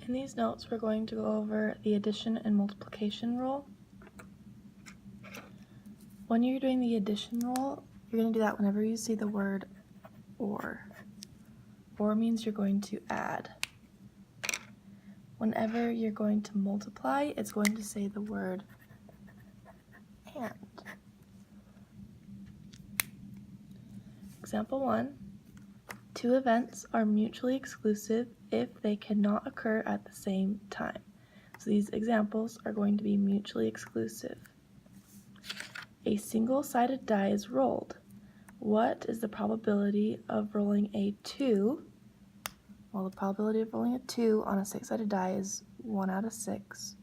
In these notes, we're going to go over the addition and multiplication rule. When you're doing the addition rule, you're going to do that whenever you see the word or. Or means you're going to add. Whenever you're going to multiply, it's going to say the word and. Example 1, 2 events are mutually exclusive if they cannot occur at the same time. So these examples are going to be mutually exclusive. A single-sided die is rolled. What is the probability of rolling a 2? Well, the probability of rolling a 2 on a 6-sided die is 1 out of 6.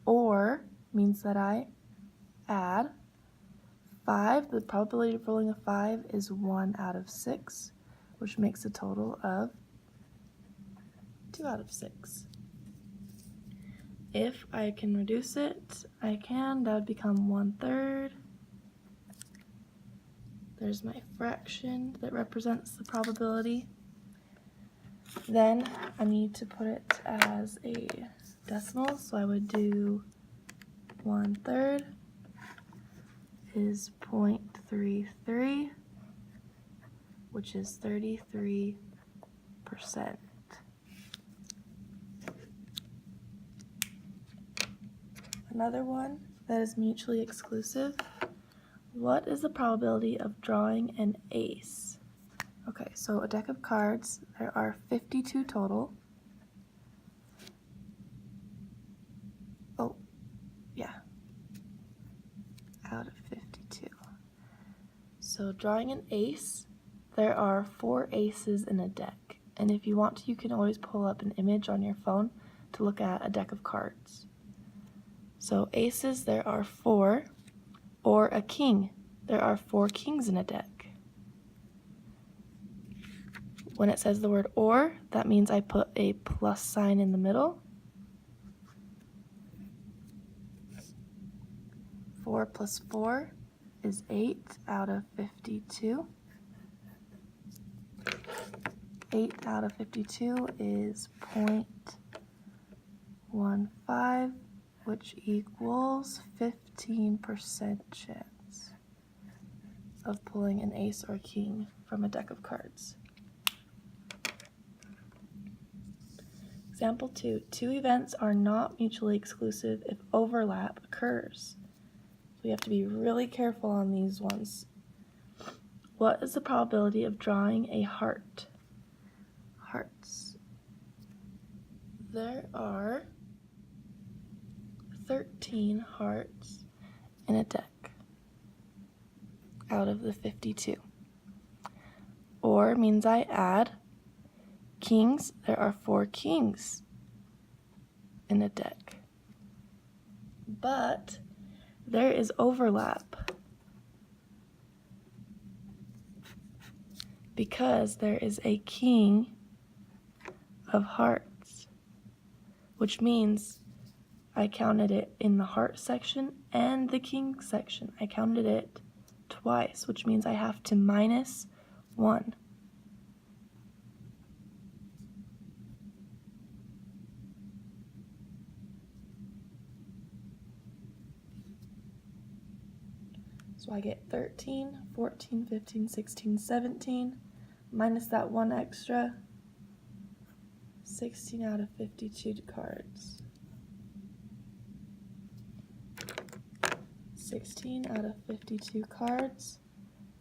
Or means that I add 5. The probability of rolling a 5 is 1 out of 6, which makes a total of 2 out of 6. If I can reduce it, I can. That would become 1/3. There's my fraction that represents the probability. Then I need to put it as a decimal, so I would do 1/3 is 0.33, which is 33%. Another one that is mutually exclusive. What is the probability of drawing an ace? Okay, so a deck of cards, there are 52 total. Oh, yeah, out of 52. So drawing an ace, there are 4 aces in a deck. And if you want to, you can always pull up an image on your phone to look at a deck of cards. So aces, there are 4, or a king. There are 4 kings in a deck. When it says the word or, that means I put a plus sign in the middle. 4 plus 4 is 8 out of 52. 8 out of 52 is 0.15, which equals 15% chance of pulling an ace or king from a deck of cards. Example 2, 2 events are not mutually exclusive if overlap occurs. So we have to be really careful on these ones. What is the probability of drawing a heart? Hearts. There are 13 hearts in a deck out of the 52. Or means I add kings. There are 4 kings in a deck. But there is overlap because there is a king of hearts, which means I counted it in the heart section and the king section. I counted it twice, which means I have to minus 1. So I get 13, 14, 15, 16, 17, minus that 1 extra, 16 out of 52 cards. 16 out of 52 cards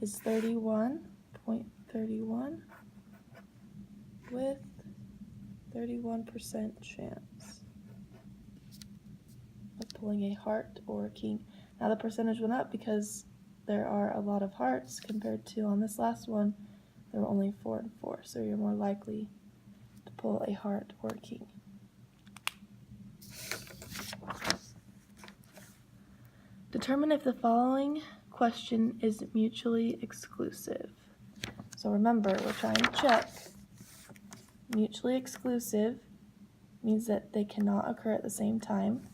is 31.31 with 31% chance of pulling a heart or a king. Now the percentage went up because there are a lot of hearts compared to on this last one, there were only 4 and 4, so you're more likely to pull a heart or a king. Determine if the following question is mutually exclusive. So remember, we're trying to check. Mutually exclusive means that they cannot occur at the same time.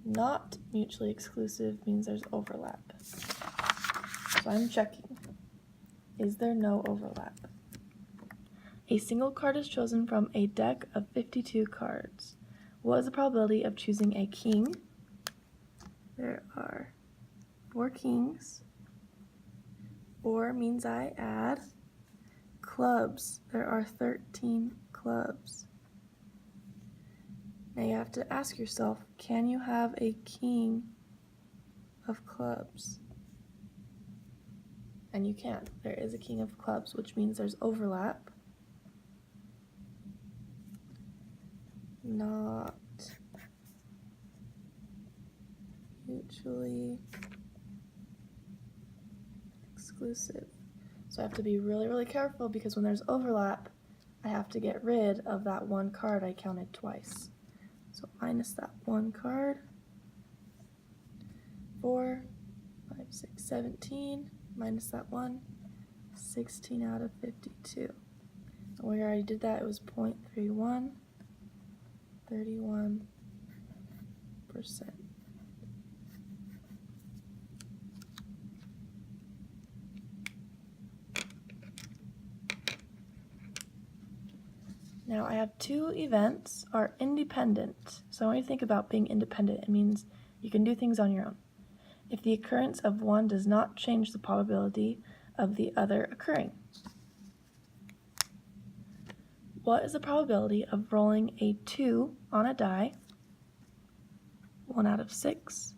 Not mutually exclusive means there's overlap. So I'm checking. Is there no overlap? A single card is chosen from a deck of 52 cards. What is the probability of choosing a king? There are 4 kings. 4 means I add. Clubs, there are 13 clubs. Now you have to ask yourself, can you have a king of clubs? And you can. There is a king of clubs, which means there's overlap. Not mutually exclusive. So I have to be really careful, because when there's overlap, I have to get rid of that one card I counted twice. So minus that one card. 4, 5, 6, 17, minus that one, 16 out of 52. And we already did that, it was 0.31, 31%. Now I have 2 events are independent. So when you think about being independent, it means you can do things on your own. If the occurrence of one does not change the probability of the other occurring. What is the probability of rolling a 2 on a die, 1 out of 6,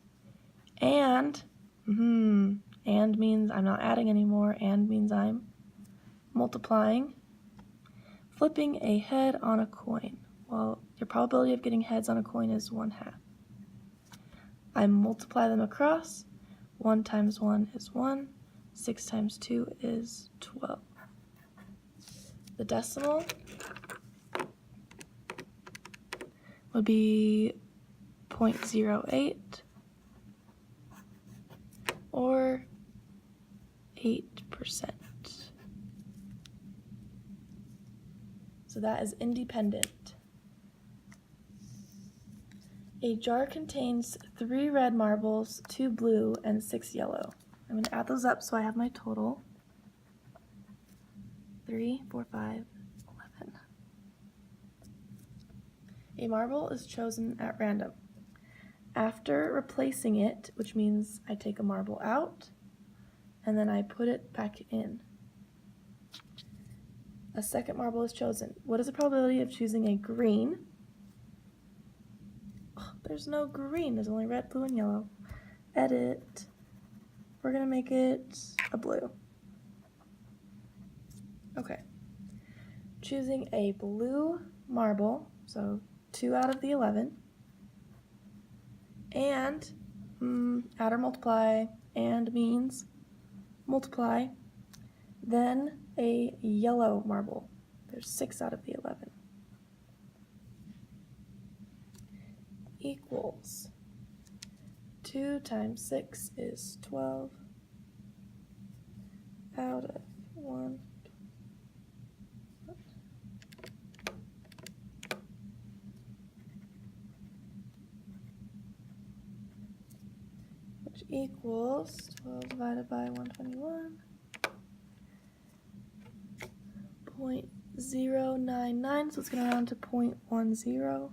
and means I'm not adding anymore, and means I'm multiplying, flipping a head on a coin? Well, your probability of getting heads on a coin is 1/2. I multiply them across. 1 times 1 is 1. 6 times 2 is 12. The decimal would be 0.08 or 8%. So that is independent. A jar contains 3 red marbles, 2 blue, and 6 yellow. I'm going to add those up so I have my total. 3, 4, 5, 11. A marble is chosen at random. After replacing it, which means I take a marble out, and then I put it back in, a second marble is chosen. What is the probability of choosing a green? There's no green, there's only red, blue, and yellow. Edit. We're gonna make it a blue. Okay. Choosing a blue marble, so 2 out of the 11, and add or multiply, and means multiply, then a yellow marble. There's 6 out of the 11. Equals 2 times 6 is 12 out of 1. Which equals 12 divided by 121. 0.099, so it's going to round to 0.10.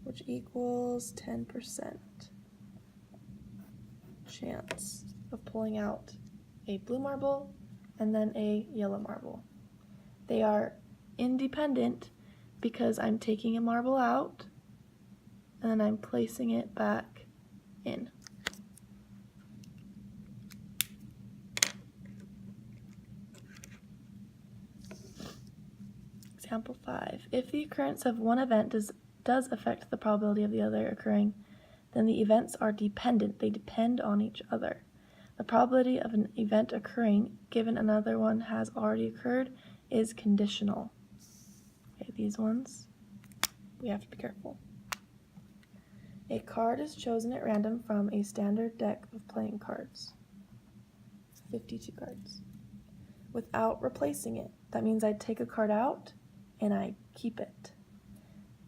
Which equals 10% chance of pulling out a blue marble and then a yellow marble. They are independent because I'm taking a marble out and then I'm placing it back in. Example 5. If the occurrence of one event does affect the probability of the other occurring, then the events are dependent. They depend on each other. The probability of an event occurring, given another one has already occurred, is conditional. Okay, these ones, we have to be careful. A card is chosen at random from a standard deck of playing cards. 52 cards. Without replacing it. That means I take a card out and I keep it.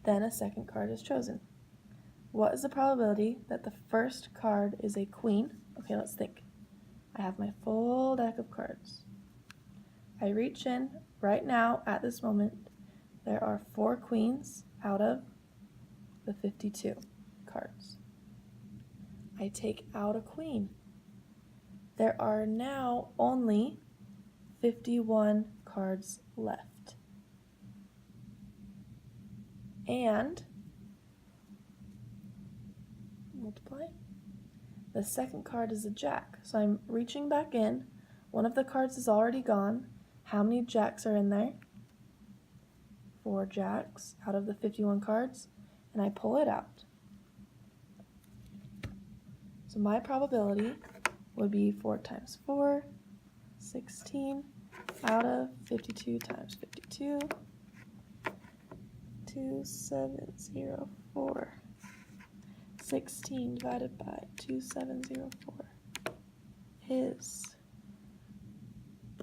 Then a second card is chosen. What is the probability that the first card is a queen? Okay, let's think. I have my full deck of cards. I reach in right now at this moment. There are 4 queens out of the 52 cards. I take out a queen. There are now only 51 cards left. And multiply. The second card is a jack. So I'm reaching back in. One of the cards is already gone. How many jacks are in there? 4 jacks out of the 51 cards. And I pull it out. So my probability would be 4 times 4, 16 out of 52 times 52, 2704. 16 divided by 2704 is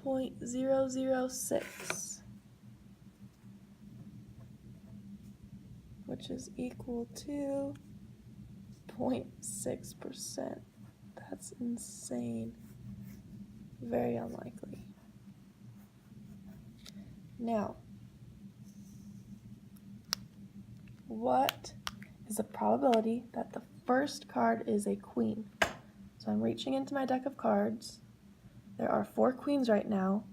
0.006, which is equal to 0.6%. That's insane. Very unlikely. Now, what is the probability that the first card is a queen? So I'm reaching into my deck of cards. There are 4 queens right now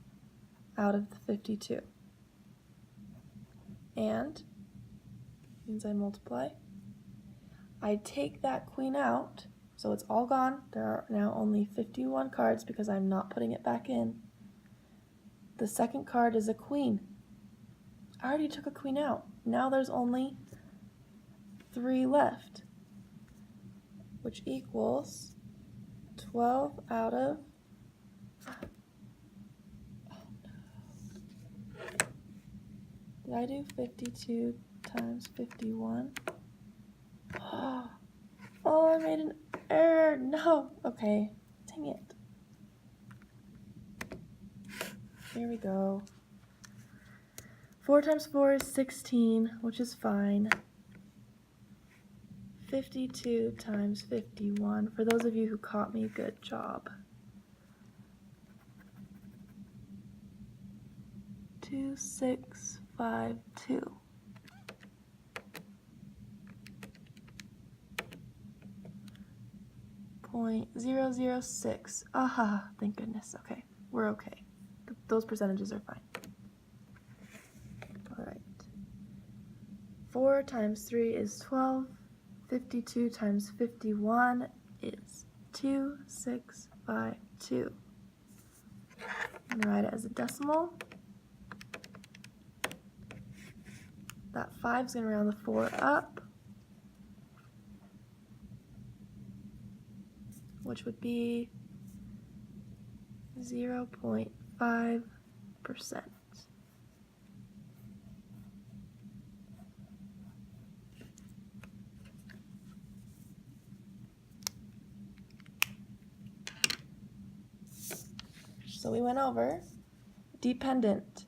out of the 52. And means I multiply. I take that queen out, so it's all gone. There are now only 51 cards because I'm not putting it back in. The second card is a queen. I already took a queen out. Now there's only 3 left, which equals 12 out of, did I do 52 times 51? Oh, I made an error. No. Okay. Dang it. Here we go. 4 times 4 is 16, which is fine. 52 times 51. For those of you who caught me, good job. 2652. 0.006. Aha, thank goodness. Okay, we're okay. Those percentages are fine. All right. 4 times 3 is 12. 52 times 51 is 2652. I'm going to write it as a decimal. That 5 is going to round the 4 up, which would be 0.5%. So we went over dependent.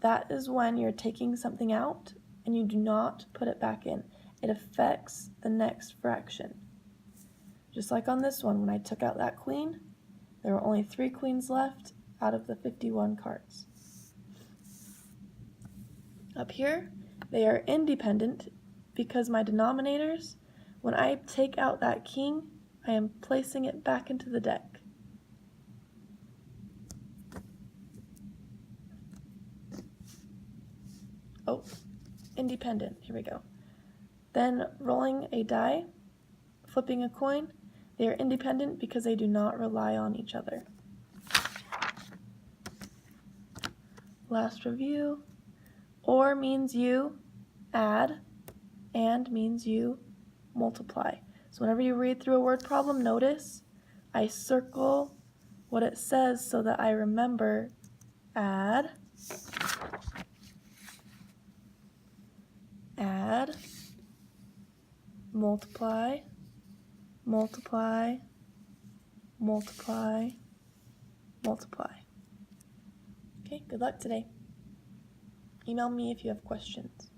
That is when you're taking something out and you do not put it back in. It affects the next fraction. Just like on this one, when I took out that queen, there were only 3 queens left out of the 51 cards. Up here, they are independent because my denominators, when I take out that king, I am placing it back into the deck. Oh, independent, here we go. Then rolling a die, flipping a coin, they are independent because they do not rely on each other. Last review. Or means you add, and means you multiply. So whenever you read through a word problem, notice I circle what it says so that I remember add, multiply, multiply, multiply, multiply. Okay, good luck today. Email me if you have questions.